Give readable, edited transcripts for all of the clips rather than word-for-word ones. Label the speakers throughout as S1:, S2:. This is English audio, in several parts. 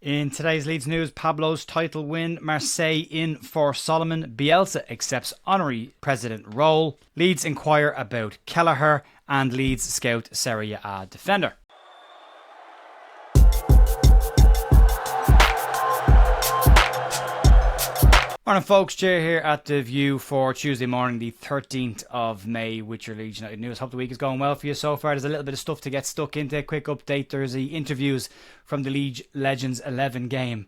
S1: In today's Leeds news, Pablo's title win, Marseille in for Solomon, Bielsa accepts honorary president role, Leeds inquire about Kelleher, and Leeds scout Serie A defender. Morning folks, Jay here at The View for Tuesday morning the 13th of May with your Leeds United news. Hope the week is going well for you so far. There's a little bit of stuff to get stuck into. Quick update, there's the interviews from the Leeds Legends 11 game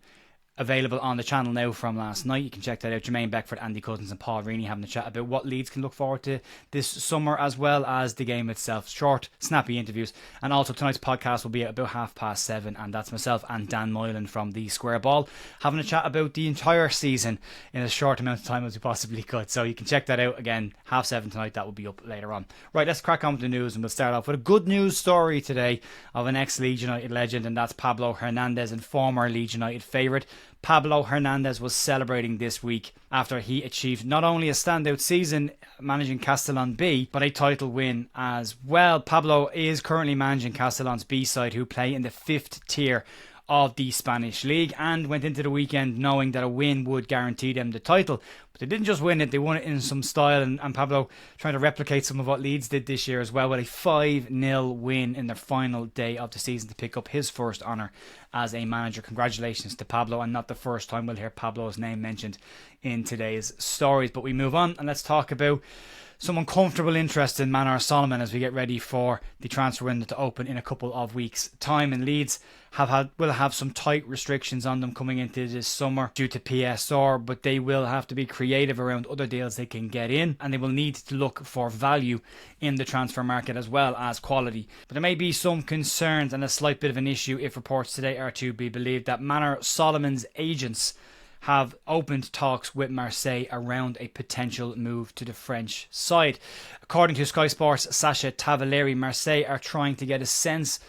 S1: available on the channel now from last night. You can check that out. Jermaine Beckford, Andy Cousins and Paul Reaney having a chat about what Leeds can look forward to this summer, as well as the game itself. Short, snappy interviews. And also tonight's podcast will be at about 7:30, and that's myself and Dan Moylan from the Square Ball having a chat about the entire season in as short amount of time as we possibly could. So you can check that out again, 7:30 tonight. That will be up later on. Right, let's crack on with the news, and we'll start off with a good news story today of an ex-Leeds United legend, and that's Pablo Hernandez, and former Leeds United favourite. Pablo Hernandez was celebrating this week after he achieved not only a standout season managing Castellón B, but a title win as well. Pablo is currently managing Castellón's B side, who play in the 5th tier of the Spanish league, and went into the weekend knowing that a win would guarantee them the title. But they didn't just win it, they won it in some style, and Pablo trying to replicate some of what Leeds did this year as well, with a 5-0 win in their final day of the season to pick up his first honour as a manager. Congratulations to Pablo, and not the first time we'll hear Pablo's name mentioned in today's stories. But we move on, and let's talk about some uncomfortable interest in Marseille Solomon as we get ready for the transfer window to open in a couple of weeks' time. And Leeds will have some tight restrictions on them coming into this summer due to PSR, but they will have to be creative around other deals they can get in, and they will need to look for value in the transfer market as well as quality. But there may be some concerns and a slight bit of an issue if reports today are to be believed that Marseille Solomon's agents have opened talks with Marseille around a potential move to the French side. According to Sky Sports' Sacha Tavaleri, Marseille are trying to get a sense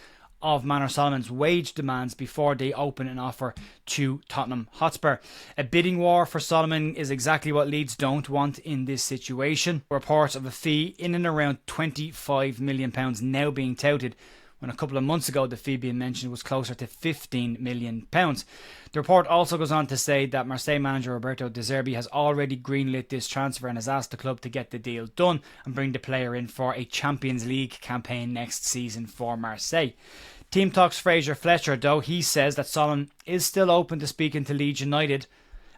S1: of Marseille Solomon's wage demands before they open an offer to Tottenham Hotspur. A bidding war for Solomon is exactly what Leeds don't want in this situation. Reports of a fee in and around £25 million now being touted, when a couple of months ago the fee being mentioned was closer to £15 million. The report also goes on to say that Marseille manager Roberto De Zerbi has already greenlit this transfer and has asked the club to get the deal done and bring the player in for a Champions League campaign next season for Marseille. Team Talk's Fraser Fletcher, though, he says that Solomon is still open to speaking to Leeds United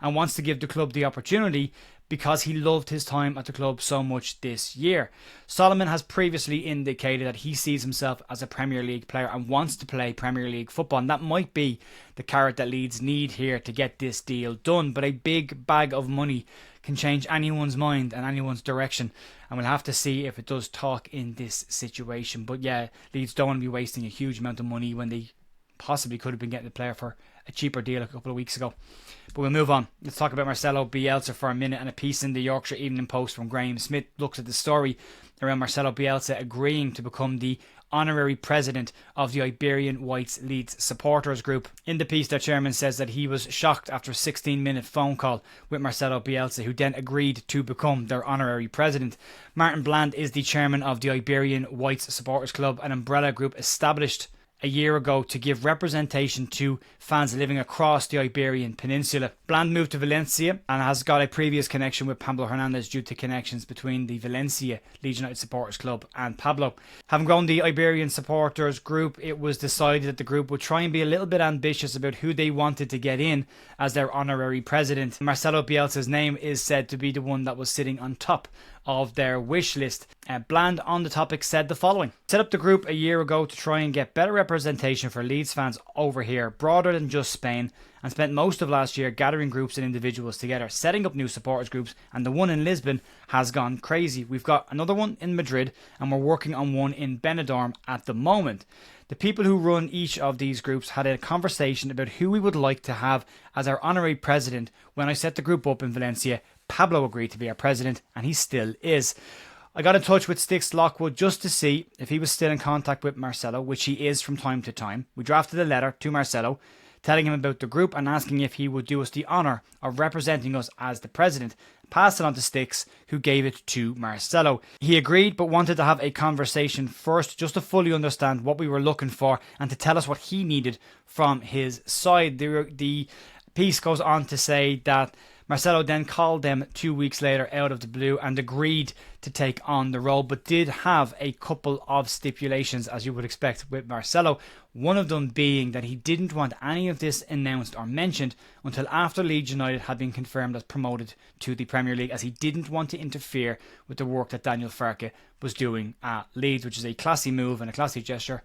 S1: and wants to give the club the opportunity because he loved his time at the club so much this year. Solomon has previously indicated that he sees himself as a Premier League player and wants to play Premier League football, and that might be the carrot that Leeds need here to get this deal done. But a big bag of money can change anyone's mind and anyone's direction, and we'll have to see if it does talk in this situation. But yeah, Leeds don't want to be wasting a huge amount of money when they possibly could have been getting the player for a cheaper deal a couple of weeks ago. But we'll move on. Let's talk about Marcelo Bielsa for a minute, and a piece in the Yorkshire Evening Post from Graham Smith looks at the story around Marcelo Bielsa agreeing to become the honorary president of the Iberian Whites Leeds supporters group. In the piece, their chairman says that he was shocked after a 16-minute phone call with Marcelo Bielsa, who then agreed to become their honorary president. Martin Bland is the chairman of the Iberian Whites Supporters Club, an umbrella group established a year ago to give representation to fans living across the Iberian Peninsula. Bland moved to Valencia and has got a previous connection with Pablo Hernandez due to connections between the Valencia Leeds United Supporters Club and Pablo. Having grown the Iberian Supporters Group, it was decided that the group would try and be a little bit ambitious about who they wanted to get in as their honorary president. Marcelo Bielsa's name is said to be the one that was sitting on top of their wish list. Bland on the topic said the following: set up the group a year ago to try and get better representation for Leeds fans over here, broader than just Spain, and spent most of last year gathering groups and individuals together, setting up new supporters groups, and the one in Lisbon has gone crazy. We've got another one in Madrid and we're working on one in Benidorm at the moment. The people who run each of these groups had a conversation about who we would like to have as our honorary president. When I set the group up in Valencia, Pablo agreed to be our president, and he still is. I got in touch with Styx Lockwood just to see if he was still in contact with Marcelo, which he is from time to time. We drafted a letter to Marcelo telling him about the group and asking if he would do us the honour of representing us as the president. Passed it on to Sticks, who gave it to Marcelo. He agreed, but wanted to have a conversation first just to fully understand what we were looking for and to tell us what he needed from his side. The piece goes on to say that Marcelo then called them 2 weeks later out of the blue and agreed to take on the role, but did have a couple of stipulations, as you would expect with Marcelo. One of them being that he didn't want any of this announced or mentioned until after Leeds United had been confirmed as promoted to the Premier League, as he didn't want to interfere with the work that Daniel Farke was doing at Leeds, which is a classy move and a classy gesture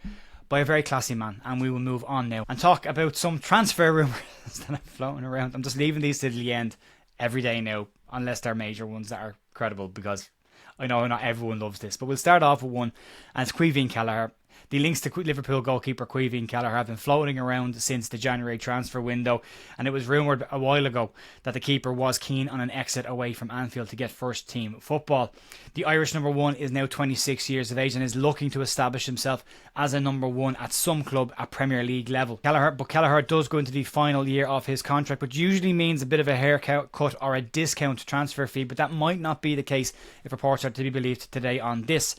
S1: by a very classy man. And we will move on now and talk about some transfer rumours that are floating around. I'm just leaving these to the end every day now, unless they're major ones that are credible, because I know not everyone loves this. But we'll start off with one, and it's Queian Kelleher. The links to Liverpool goalkeeper Queian Kelleher have been floating around since the January transfer window, and it was rumoured a while ago that the keeper was keen on an exit away from Anfield to get first team football. The Irish number one is now 26 years of age and is looking to establish himself as a number one at some club at Premier League level. Kelleher does go into the final year of his contract, which usually means a bit of a haircut or a discount transfer fee, but that might not be the case if reports are to be believed today on this.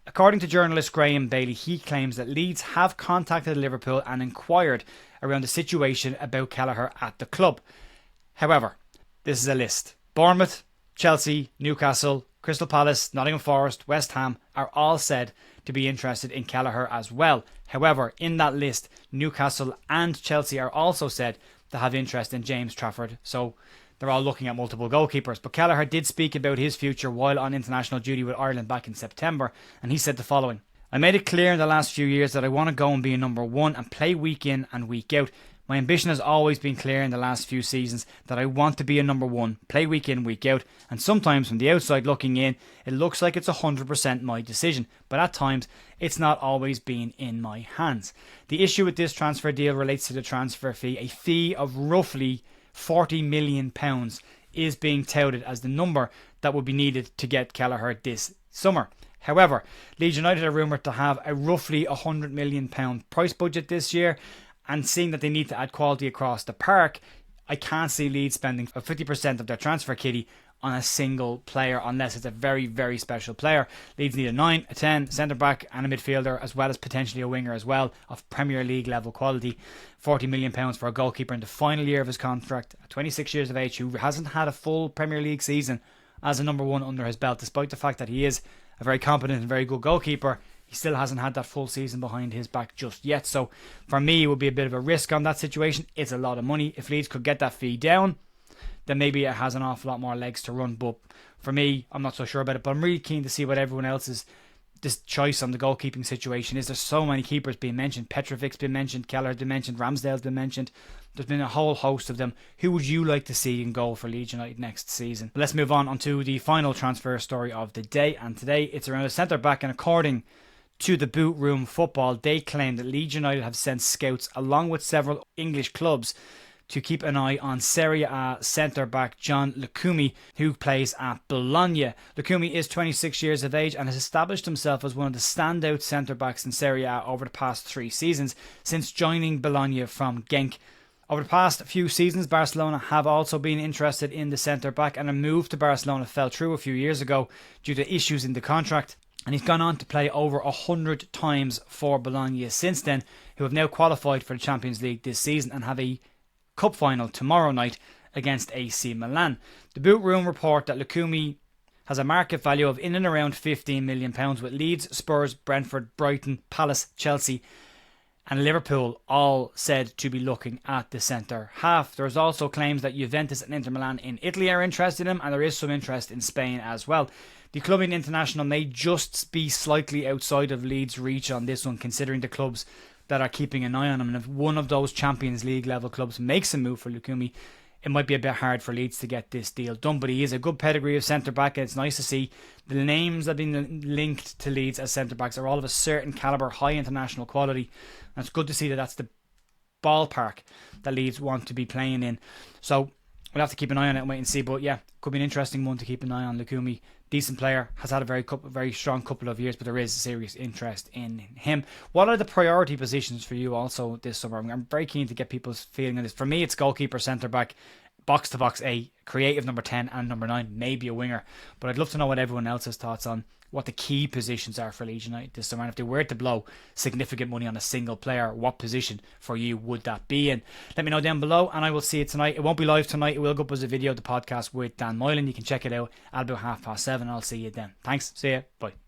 S1: According to journalist Graham Bailey, he claims that Leeds have contacted Liverpool and inquired around the situation about Kelleher at the club. However, this is a list. Bournemouth, Chelsea, Newcastle, Crystal Palace, Nottingham Forest, West Ham are all said to be interested in Kelleher as well. However, in that list, Newcastle and Chelsea are also said to have interest in James Trafford. So they're all looking at multiple goalkeepers. But Kelleher did speak about his future while on international duty with Ireland back in September, and he said the following: "I made it clear in the last few years that I want to go and be a number one and play week in and week out. My ambition has always been clear in the last few seasons that I want to be a number one, play week in, week out, and sometimes from the outside looking in, it looks like it's 100% my decision, but at times it's not always been in my hands." The issue with this transfer deal relates to the transfer fee. A fee of roughly £40 million is being touted as the number that would be needed to get Kelleher this summer. However, Leeds United are rumoured to have a roughly £100 million price budget this year, and seeing that they need to add quality across the park, I can't see Leeds spending 50% of their transfer kitty on a single player unless it's a very, very special player. Leeds need a 9, a 10, centre-back and a midfielder, as well as potentially a winger as well of Premier League level quality. £40 million for a goalkeeper in the final year of his contract at 26 years of age, who hasn't had a full Premier League season as a number one under his belt, despite the fact that he is a very competent and very good goalkeeper. He still hasn't had that full season behind his back just yet. So for me, it would be a bit of a risk on that situation. It's a lot of money. If Leeds could get that fee down, then maybe it has an awful lot more legs to run. But for me, I'm not so sure about it. But I'm really keen to see what everyone else's this choice on the goalkeeping situation is. There's so many keepers being mentioned. Petrovic's been mentioned, Kelleher's been mentioned, Ramsdale's been mentioned. There's been a whole host of them. Who would you like to see in goal for Leeds United next season? But let's move on to the final transfer story of the day. And today it's around a centre-back, and according to the Boot Room Football, they claim that Leeds United have sent scouts along with several English clubs to keep an eye on Serie A centre-back John Lucumi, who plays at Bologna. Lucumi is 26 years of age and has established himself as one of the standout centre-backs in Serie A over the past 3 seasons since joining Bologna from Genk. Over the past few seasons, Barcelona have also been interested in the centre-back, and a move to Barcelona fell through a few years ago due to issues in the contract. And he's gone on to play over 100 times for Bologna since then, who have now qualified for the Champions League this season and have a cup final tomorrow night against AC Milan. The Boot Room report that Lucumi has a market value of in and around £15 million, with Leeds, Spurs, Brentford, Brighton, Palace, Chelsea and Liverpool all said to be looking at the centre half. There's also claims that Juventus and Inter Milan in Italy are interested in him, and there is some interest in Spain as well. The clubbing international may just be slightly outside of Leeds' reach on this one, considering the clubs that are keeping an eye on him. And if one of those Champions League level clubs makes a move for Lucumi, it might be a bit hard for Leeds to get this deal done. But he is a good pedigree of centre-back, and it's nice to see the names that have been linked to Leeds as centre-backs are all of a certain calibre, high international quality. And it's good to see that that's the ballpark that Leeds want to be playing in. So we'll have to keep an eye on it and wait and see. But yeah, could be an interesting one to keep an eye on. Lucumi, decent player, has had a very strong couple of years, but there is serious interest in him. What are the priority positions for you also this summer? I'm very keen to get people's feeling on this. For me, it's goalkeeper, centre back, box to box, a creative number 10 and number 9, maybe a winger. But I'd love to know what everyone else's thoughts on what the key positions are for Leeds United this summer. And if they were to blow significant money on a single player, what position for you would that be in? Let me know down below, and I will see it tonight. It won't be live tonight. It will go up as a video, the podcast with Dan Moylan. You can check it out at about 7:30. I'll see you then. Thanks. See ya. Bye.